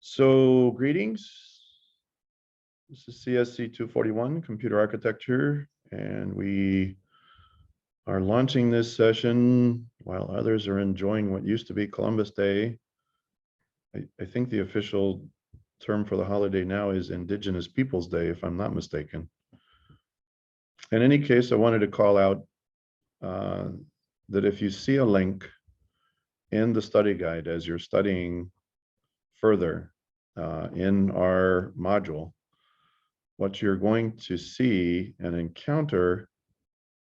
So greetings. This is CSC 241, Computer Architecture, and we are launching this session while others are enjoying what used to be Columbus Day. I think the official term for the holiday now is Indigenous Peoples Day, if I'm not mistaken. In any case, I wanted to call out that if you see a link in the study guide as you're studying further in our module, what you're going to see and encounter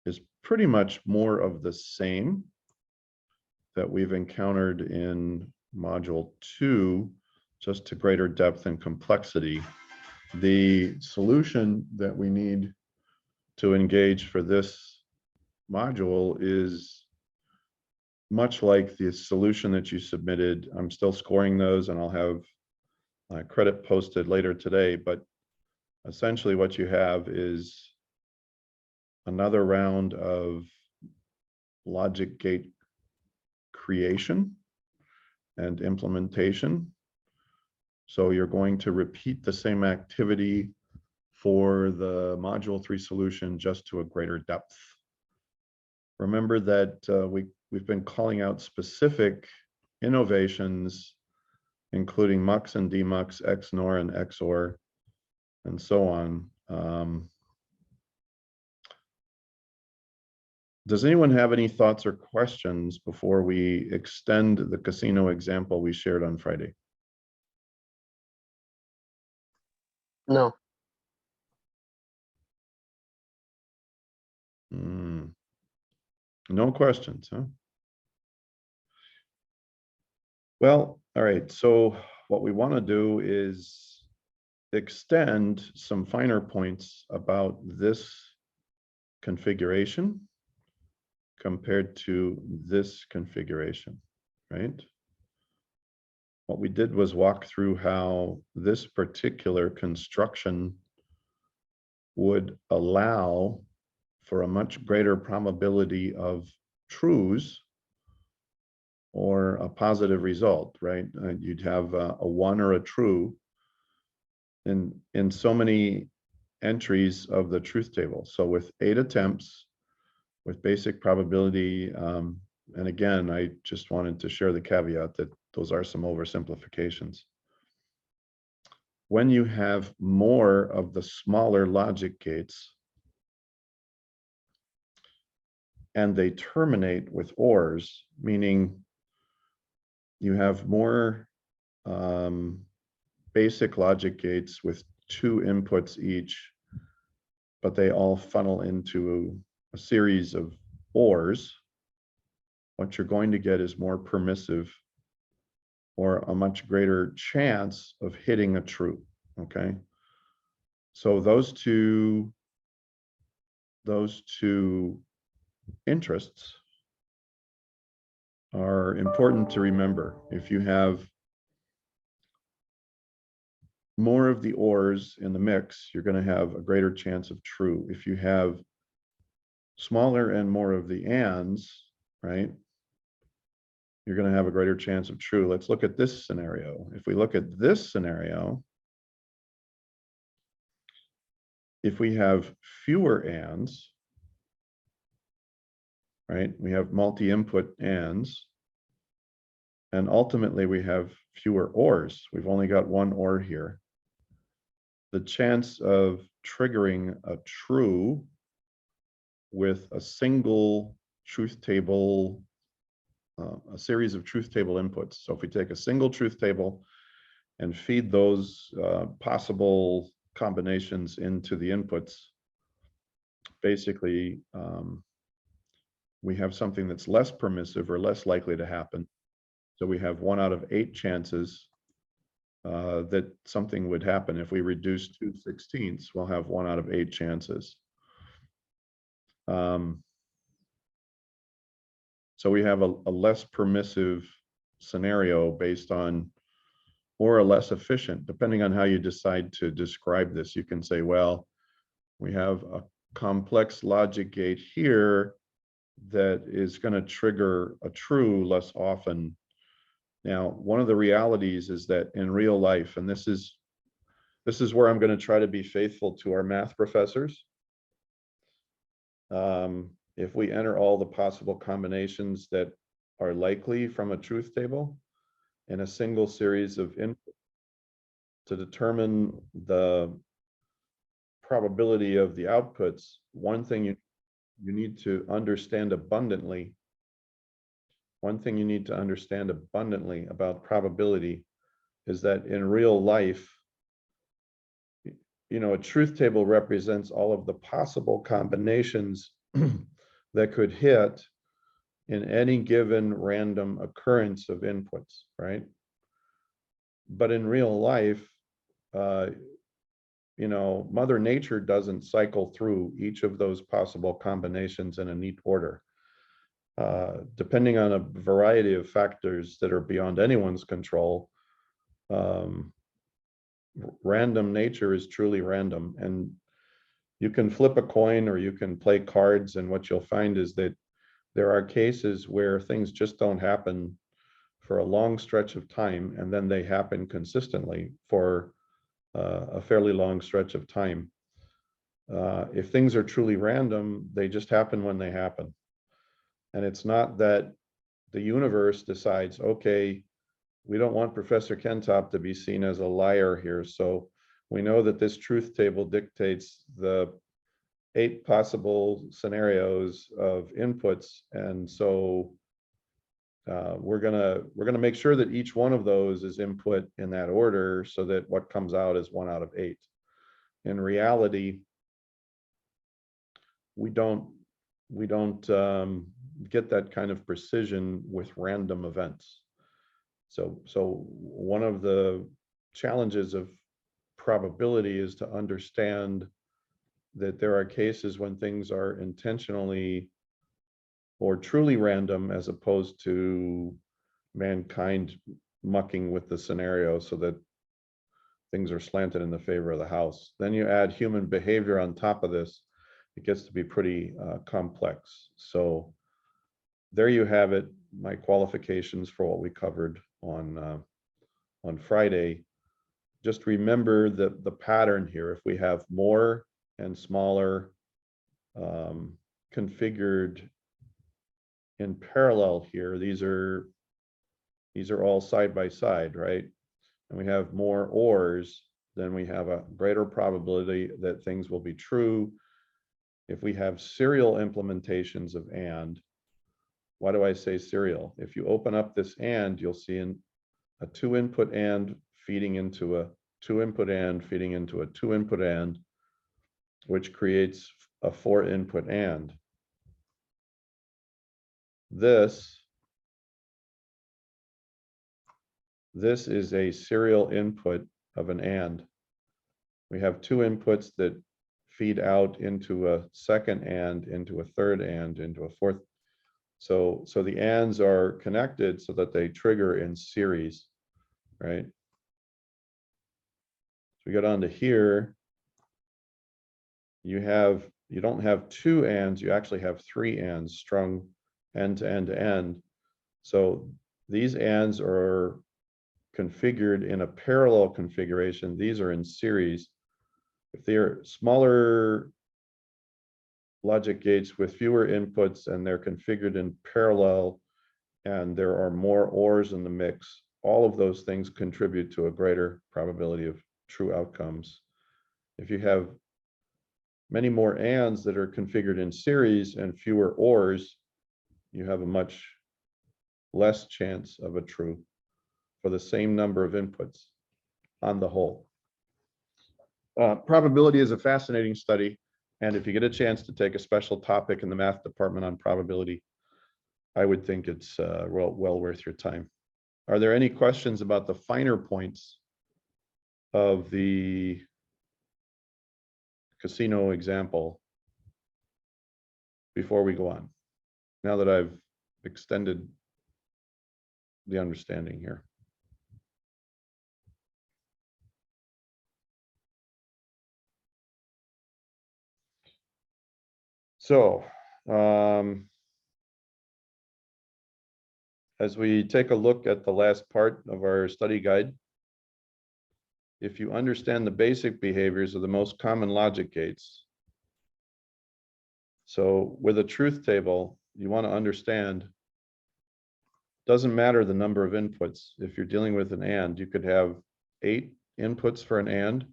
is pretty much more of the same that we've encountered in module 2, just to greater depth and complexity. The solution that we need to engage for this module is much like the solution that you submitted. I'm still scoring those and I'll have credit posted later today, but essentially what you have is another round of logic gate creation and implementation. So you're going to repeat the same activity for the module 3 solution, just to a greater depth. Remember that we've been calling out specific innovations, including MUX and DMUX, XNOR and XOR, and so on. Does anyone have any thoughts or questions before we extend the casino example we shared on Friday? No. No questions, huh? Well, all right. So what we want to do is extend some finer points about this configuration compared to this configuration, right? What we did was walk through how this particular construction would allow for a much greater probability of trues or a positive result, right? You'd have a 1 or a true in so many entries of the truth table. So with 8 attempts, with basic probability, and again, I just wanted to share the caveat that those are some oversimplifications. When you have more of the smaller logic gates and they terminate with ORs, meaning you have more basic logic gates with 2 inputs each, but they all funnel into a series of ORs, what you're going to get is more permissive or a much greater chance of hitting a true, okay? So those two interests are important to remember. If you have more of the ORs in the mix, you're going to have a greater chance of true. If you have smaller and more of the ands, right, you're going to have a greater chance of true. Let's look at this scenario. If we look at this scenario, if we have fewer ands, right, we have multi-input ands, and ultimately we have fewer ORs. We've only got 1 OR here. The chance of triggering a true with a single truth table, a series of truth table inputs. So if we take a single truth table and feed those possible combinations into the inputs, basically we have something that's less permissive or less likely to happen. So we have 1 out of 8 chances that something would happen. If we reduce 2/16, we'll have 1 out of 8 chances. So we have a less permissive scenario based on, or a less efficient, depending on how you decide to describe this. You can say, well, we have a complex logic gate here that is going to trigger a true less often Now, one of the realities is that in real life, and this is where I'm going to try to be faithful to our math professors. If we enter all the possible combinations that are likely from a truth table in a single series of input to determine the probability of the outputs, one thing you need to understand abundantly, about probability is that in real life, a truth table represents all of the possible combinations that could hit in any given random occurrence of inputs, right? But in real life, Mother Nature doesn't cycle through each of those possible combinations in a neat order. Depending on a variety of factors that are beyond anyone's control, random nature is truly random. And you can flip a coin or you can play cards, and what you'll find is that there are cases where things just don't happen for a long stretch of time, and then they happen consistently for a fairly long stretch of time. If things are truly random, they just happen when they happen. And it's not that the universe decides, okay, we don't want Professor Kentop to be seen as a liar here, so we know that this truth table dictates the 8 possible scenarios of inputs, and so we're gonna make sure that each one of those is input in that order, so that what comes out is 1 out of 8. In reality, we don't get that kind of precision with random events. So one of the challenges of probability is to understand that there are cases when things are intentionally or truly random, as opposed to mankind mucking with the scenario so that things are slanted in the favor of the house. Then you add human behavior on top of this, it gets to be pretty complex. So there you have it, my qualifications for what we covered on Friday. Just remember the pattern here. If we have more and smaller configured in parallel here, these are all side by side, right? And we have more ors, then we have a greater probability that things will be true. If we have serial implementations of and, why do I say serial? If you open up this and, you'll see a 2-input and feeding into a 2-input and feeding into a 2-input and, which creates a 4-input and. This is a serial input of an and. We have 2 inputs that feed out into a second and, into a third and, into a fourth. So the ands are connected so that they trigger in series, right? So we go down to here. You don't have 2 ands, you actually have 3 ands strung end to end to end. So these ands are configured in a parallel configuration. These are in series. If they're smaller logic gates with fewer inputs and they're configured in parallel and there are more ors in the mix, all of those things contribute to a greater probability of true outcomes. If you have many more ands that are configured in series and fewer ors, you have a much less chance of a true for the same number of inputs on the whole. Probability is a fascinating study, and if you get a chance to take a special topic in the math department on probability, I would think it's well worth your time. Are there any questions about the finer points of the casino example before we go on, now that I've extended the understanding here? So As we take a look at the last part of our study guide, if you understand the basic behaviors of the most common logic gates, so with a truth table, you want to understand, doesn't matter the number of inputs. If you're dealing with an AND, you could have 8 inputs for an AND,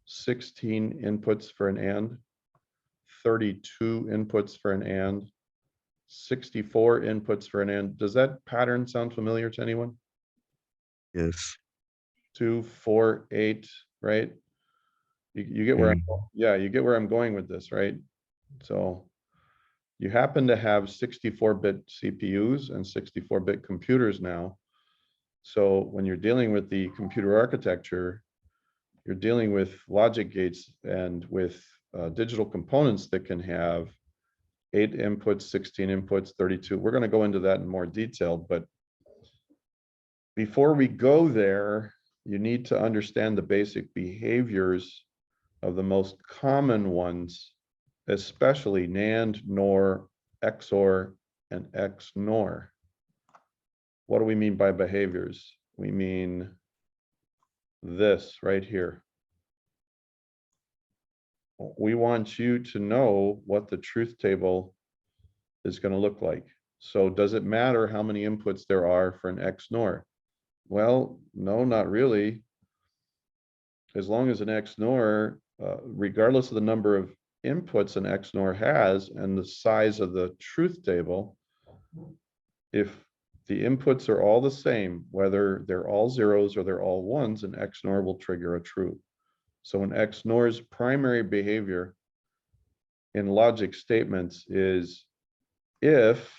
16 inputs for an AND, 32 inputs for an AND, 64 inputs for an AND. Does that pattern sound familiar to anyone? Yes. 2, 4, 8, right? You get where I'm, yeah, you get where I'm going with this, right? So you happen to have 64-bit CPUs and 64-bit computers now. So when you're dealing with the computer architecture, you're dealing with logic gates and with digital components that can have 8 inputs, 16 inputs, 32. We're going to go into that in more detail, but before we go there, you need to understand the basic behaviors of the most common ones, especially NAND, NOR, XOR, and XNOR. What do we mean by behaviors? We mean this right here. We want you to know what the truth table is going to look like. So does it matter how many inputs there are for an XNOR? Well, no, not really. As long as an XNOR, regardless of the number of inputs an XNOR has and the size of the truth table, if the inputs are all the same, whether they're all zeros or they're all ones, an XNOR will trigger a true. So an XNOR's primary behavior in logic statements is if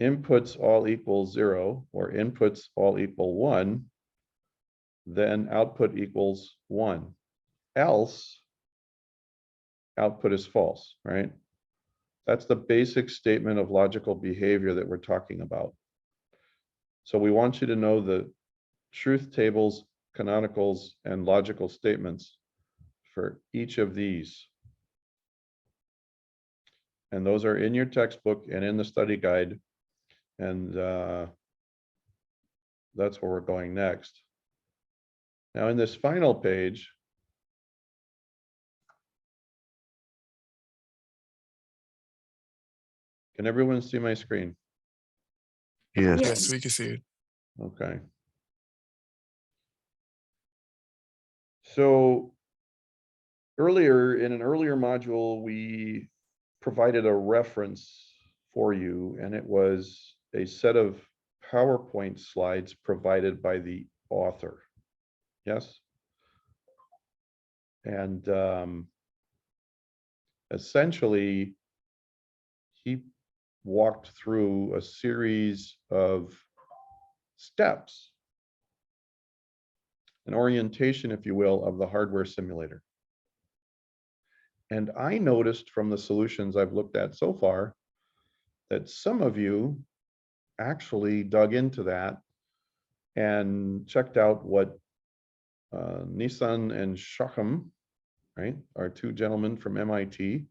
inputs all equal 0 or inputs all equal 1, then output equals 1. Else, output is false, right? That's the basic statement of logical behavior that we're talking about. So we want you to know the truth tables, canonicals, and logical statements for each of these. And those are in your textbook and in the study guide. And that's where we're going next. Now in this final page, can everyone see my screen? Yes. Yes, we can see it. Okay. So earlier, in an earlier module, we provided a reference for you, and it was a set of PowerPoint slides provided by the author. Yes? And essentially, he walked through a series of steps, an orientation, if you will, of the hardware simulator. And I noticed from the solutions I've looked at so far that some of you actually dug into that and checked out what Nissan and Shacham, right, our two gentlemen from MIT,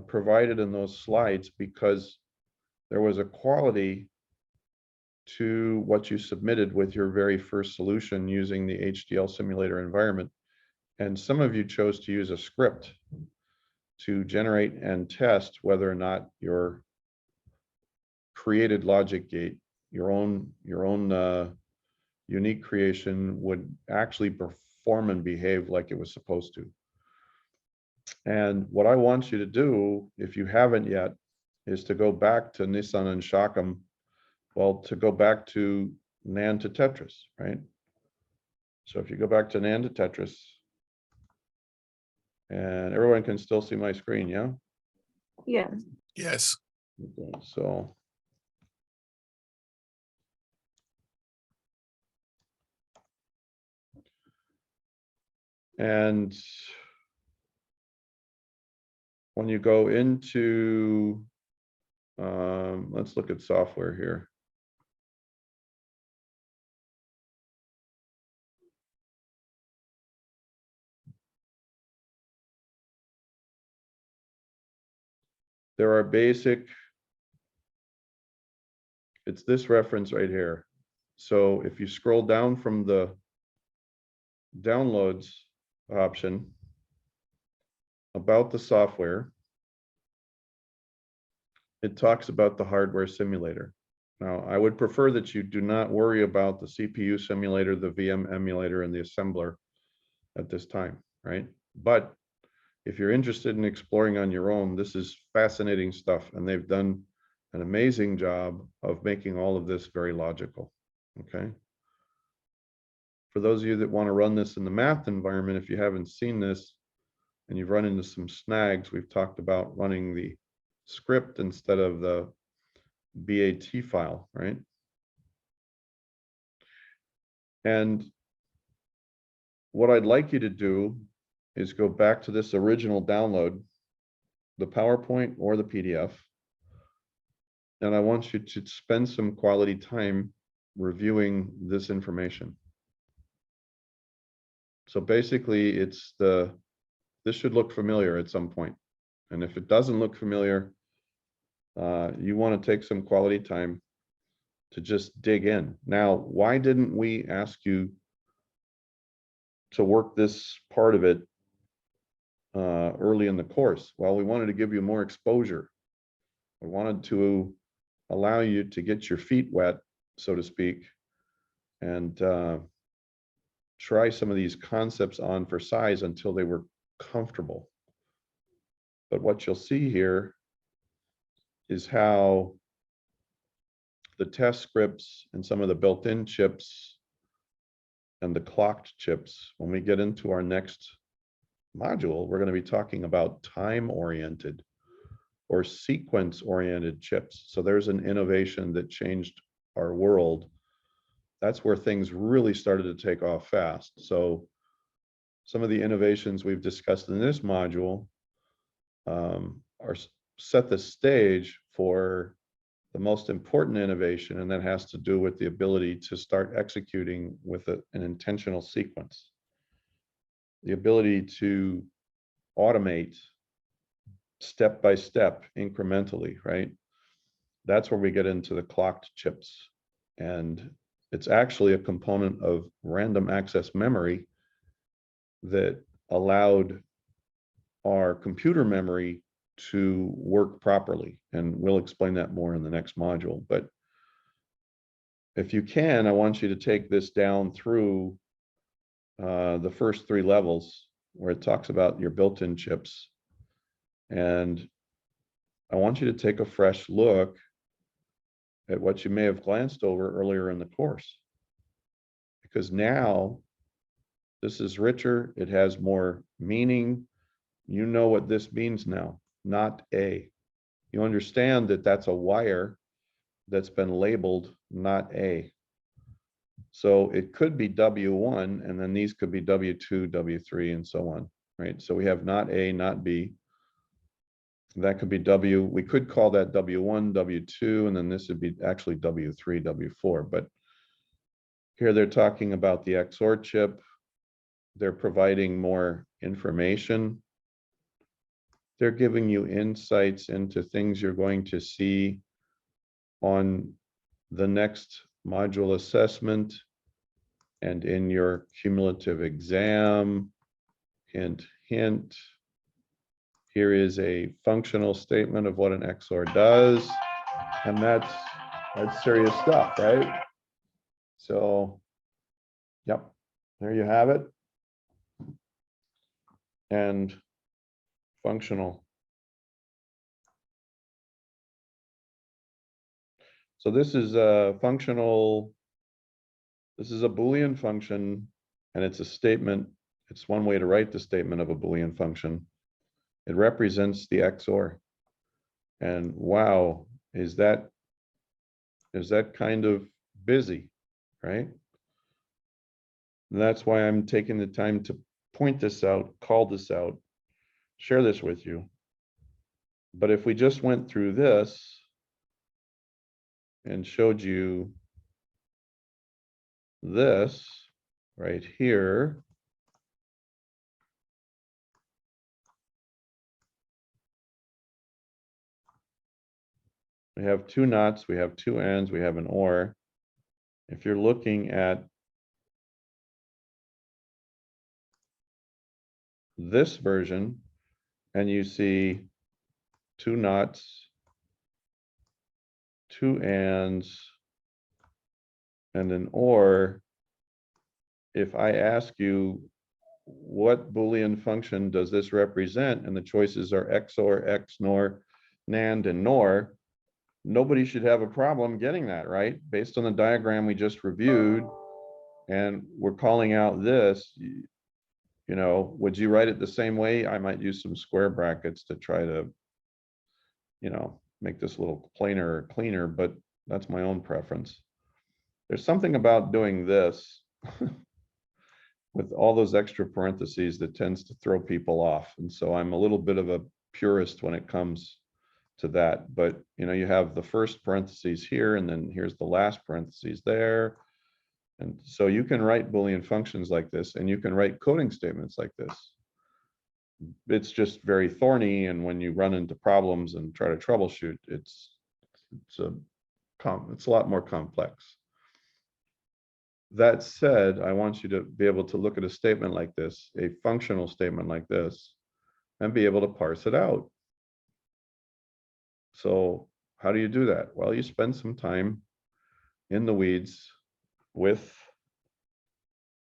provided in those slides, because there was a quality to what you submitted with your very first solution using the HDL simulator environment. And some of you chose to use a script to generate and test whether or not your created logic gate, your own unique creation, would actually perform and behave like it was supposed to. And what I want you to do, if you haven't yet, is to go back to Nissan and Shacham, well, to go back to NAND to Tetris, right? So if you go back to NAND to Tetris, and everyone can still see my screen, yeah? Yeah. Yes. Okay, so and when you go into, let's look at software here. There are basic It's this reference right here. So if you scroll down from the downloads option about the software, it talks about the hardware simulator. Now, I would prefer that you do not worry about the CPU simulator, the VM emulator, and the assembler at this time, right? But if you're interested in exploring on your own, this is fascinating stuff, and they've done an amazing job of making all of this very logical, okay? For those of you that want to run this in the math environment, if you haven't seen this and you've run into some snags, we've talked about running the script instead of the BAT file, right? And what I'd like you to do is go back to this original download, the PowerPoint or the PDF. And I want you to spend some quality time reviewing this information. So basically this should look familiar at some point. And if it doesn't look familiar, you want to take some quality time to just dig in. Now, why didn't we ask you to work this part of it early in the course? Well, we wanted to give you more exposure. We wanted to allow you to get your feet wet, so to speak, and try some of these concepts on for size until they were comfortable. But what you'll see here is how the test scripts and some of the built-in chips and the clocked chips, when we get into our next module, we're going to be talking about time-oriented or sequence-oriented chips. So there's an innovation that changed our world. That's where things really started to take off fast. So some of the innovations we've discussed in this module are set the stage for the most important innovation, and that has to do with the ability to start executing with an intentional sequence. The ability to automate step by step incrementally, right? That's where we get into the clocked chips. And it's actually a component of random access memory that allowed our computer memory to work properly. And we'll explain that more in the next module. But if you can, I want you to take this down through the first 3 levels where it talks about your built-in chips. And I want you to take a fresh look at what you may have glanced over earlier in the course. Because now this is richer, it has more meaning. You know what this means now, not A. You understand that that's a wire that's been labeled not A. So it could be W1, and then these could be W2, W3, and so on, right? So we have not A, not B. That could be W. We could call that W1, W2, and then this would be actually W3, W4. But here they're talking about the XOR chip. They're providing more information. They're giving you insights into things you're going to see on the next module assessment and in your cumulative exam. Hint, hint. Here is a functional statement of what an XOR does. And that's serious stuff, right? So, yep, there you have it. And functional. So this is a functional, this is a Boolean function, and it's a statement. It's one way to write the statement of a Boolean function. It represents the XOR. And wow, is that kind of busy, right? And that's why I'm taking the time to point this out, call this out, share this with you. But if we just went through this and showed you this right here, We have two nuts, we have two ends, we have an or. If you're looking at this version and you see two nuts, two ands, and an or, if I ask you, what Boolean function does this represent? And the choices are XOR, XNOR, NAND, and NOR. Nobody should have a problem getting that, right? Based on the diagram we just reviewed, and we're calling out this, you know, would you write it the same way? I might use some square brackets to try to, you know, make this a little plainer or cleaner, but that's my own preference. There's something about doing this with all those extra parentheses that tends to throw people off. And so I'm a little bit of a purist when it comes to that. But, you know, you have the first parentheses here, and then here's the last parentheses there. And so you can write Boolean functions like this, and you can write coding statements like this. It's just very thorny, and when you run into problems and try to troubleshoot, it's a lot more complex. That said, I want you to be able to look at a statement like this, a functional statement like this, and be able to parse it out. So how do you do that? Well, you spend some time in the weeds with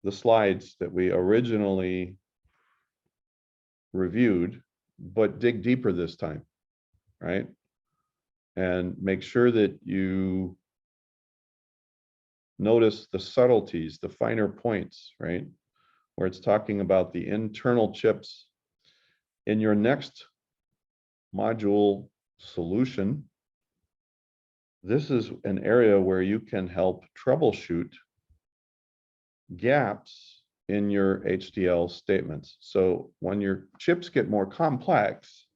the slides that we originally reviewed, but dig deeper this time, right? And make sure that you notice the subtleties, the finer points, right? Where it's talking about the internal chips. In your next module solution, this is an area where you can help troubleshoot gaps in your HDL statements. So when your chips get more complex,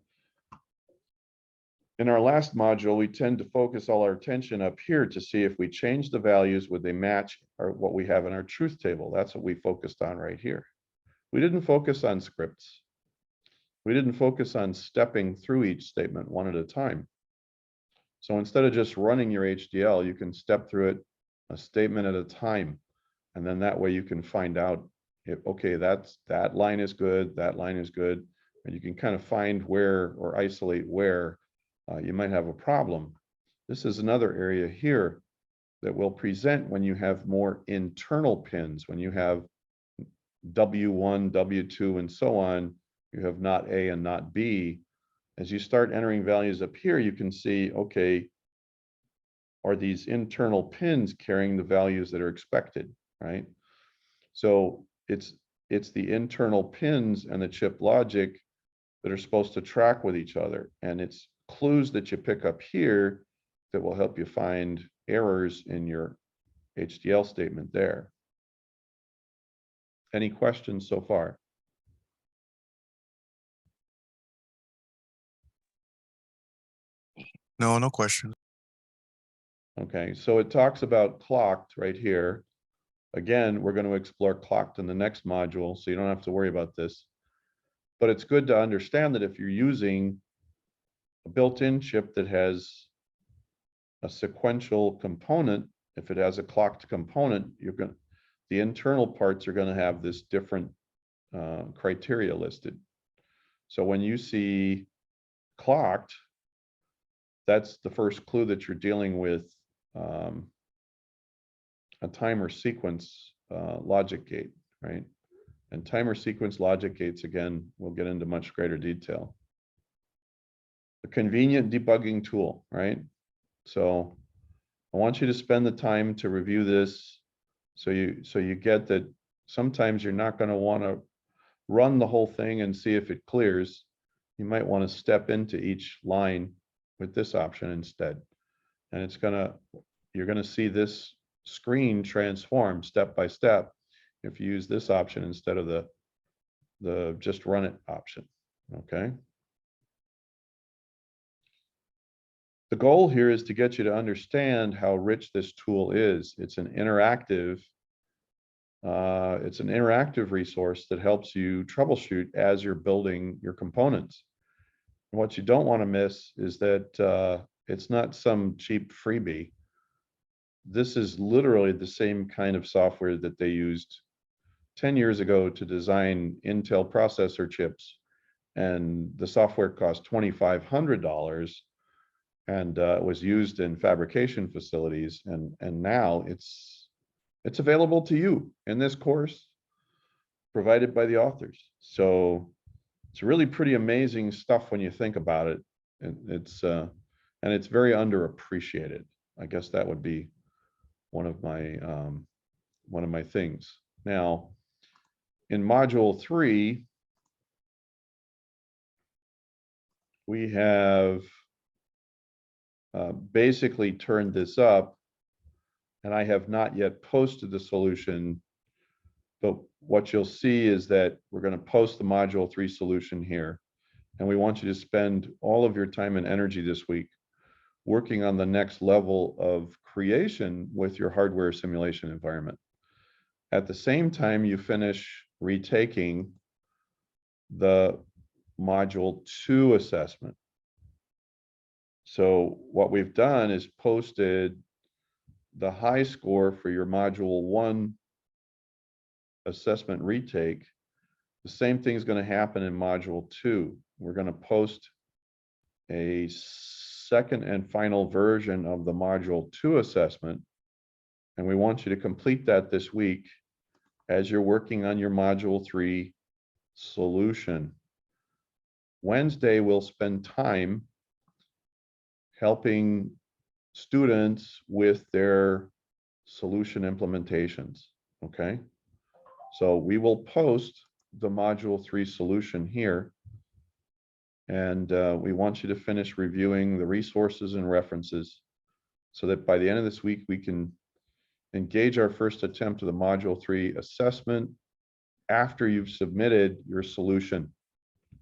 in our last module, we tend to focus all our attention up here to see if we change the values, would they match or what we have in our truth table. That's what we focused on right here. We didn't focus on scripts. We didn't focus on stepping through each statement one at a time. So instead of just running your HDL, you can step through it a statement at a time. And then that way you can find out if, okay, that line is good, that line is good. And you can kind of find where or isolate where you might have a problem. This is another area here that will present when you have more internal pins, when you have W1, W2, and so on, you have not A and not B. As you start entering values up here, you can see, okay, are these internal pins carrying the values that are expected, right? So it's the internal pins and the chip logic that are supposed to track with each other. And it's clues that you pick up here that will help you find errors in your HDL statement there. Any questions so far? No, no question. Okay, so it talks about clocked right here. Again, we're going to explore clocked in the next module, so you don't have to worry about this. But it's good to understand that if you're using a built-in chip that has a sequential component, if it has a clocked component, the internal parts are going to have this different criteria listed. So when you see clocked, that's the first clue that you're dealing with a timer sequence logic gate, right? And timer sequence logic gates, again, we'll get into much greater detail. A convenient debugging tool, right? So I want you to spend the time to review this so you get that sometimes you're not going to want to run the whole thing and see if it clears. You might want to step into each line with this option instead. And you're going to see this screen transform step by step if you use this option instead of the just run it option, okay? The goal here is to get you to understand how rich this tool is. It's an interactive resource that helps you troubleshoot as you're building your components. And what you don't want to miss is that It's not some cheap freebie. This is literally the same kind of software that they used 10 years ago to design Intel processor chips. And the software cost $2,500 and was used in fabrication facilities. And now it's available to you in this course provided by the authors. So it's really pretty amazing stuff when you think about it. And it's very underappreciated. I guess that would be one of my things. Now, in module 3, we have basically turned this up, and I have not yet posted the solution, but what you'll see is that we're going to post the module 3 solution here, and we want you to spend all of your time and energy this week working on the next level of creation with your hardware simulation environment. At the same time, you finish retaking the module 2 assessment. So what we've done is posted the high score for your module 1 assessment retake. The same thing is going to happen in module 2. We're going to post a second and final version of the module 2 assessment, and we want you to complete that this week as you're working on your module 3 solution. Wednesday, we'll spend time helping students with their solution implementations, okay? So we will post the module 3 solution here, and we want you to finish reviewing the resources and references so that by the end of this week, we can engage our first attempt of the module 3 assessment after you've submitted your solution.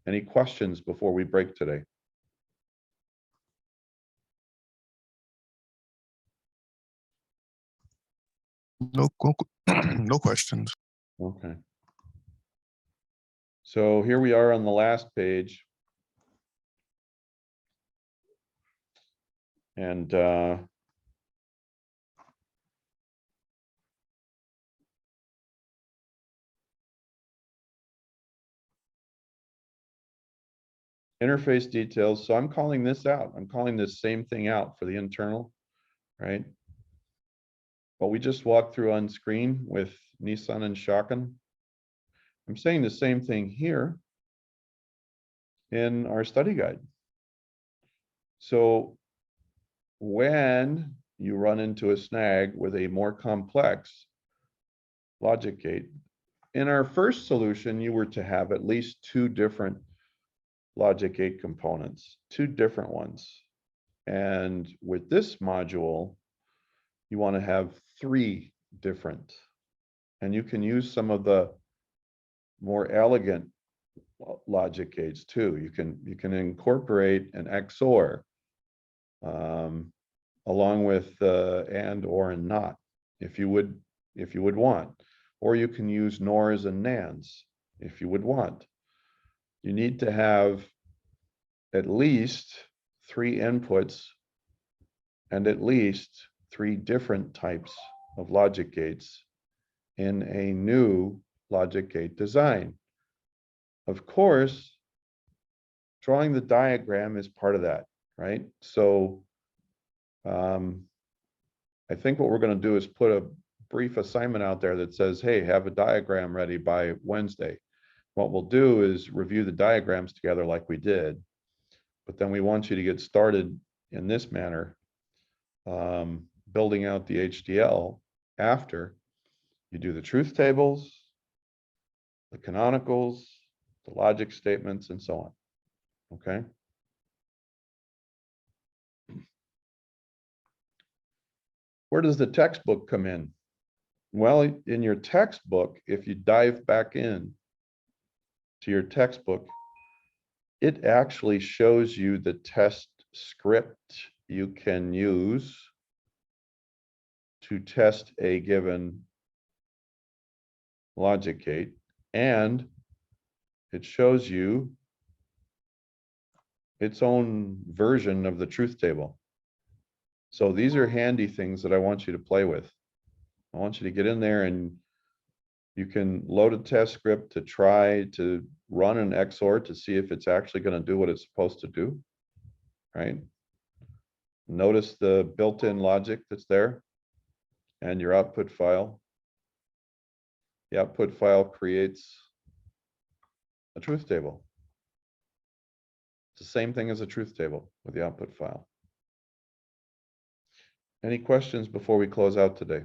Any questions before we break today? No, no questions. Okay. So here we are on the last page. And interface details. So I'm calling this out. I'm calling this same thing out for the internal, right? What we just walked through on screen with Nissan and Shaken. I'm saying the same thing here in our study guide. So when you run into a snag with a more complex logic gate, in our first solution, you were to have at least 2 different logic gate components, 2 different ones. And with this module, you want to have 3 different. And you can use some of the more elegant logic gates too. You can incorporate an XOR along with and, or, and not, if you would want. Or you can use NORs and NANDs if you would want. You need to have at least 3 inputs and at least 3 different types of logic gates in a new logic gate design. Of course, drawing the diagram is part of that, right? So I think what we're going to do is put a brief assignment out there that says, hey, have a diagram ready by Wednesday. What we'll do is review the diagrams together like we did, but then we want you to get started in this manner, building out the HDL after you do the truth tables, the canonicals, the logic statements, and so on, okay? Where does the textbook come in? Well, in your textbook, if you dive back in to your textbook, it actually shows you the test script you can use to test a given logic gate, and it shows you its own version of the truth table. So these are handy things that I want you to play with. I want you to get in there and you can load a test script to try to run an XOR to see if it's actually going to do what it's supposed to do, right? Notice the built-in logic that's there and your output file. The output file creates a truth table. It's the same thing as a truth table with the output file. Any questions before we close out today?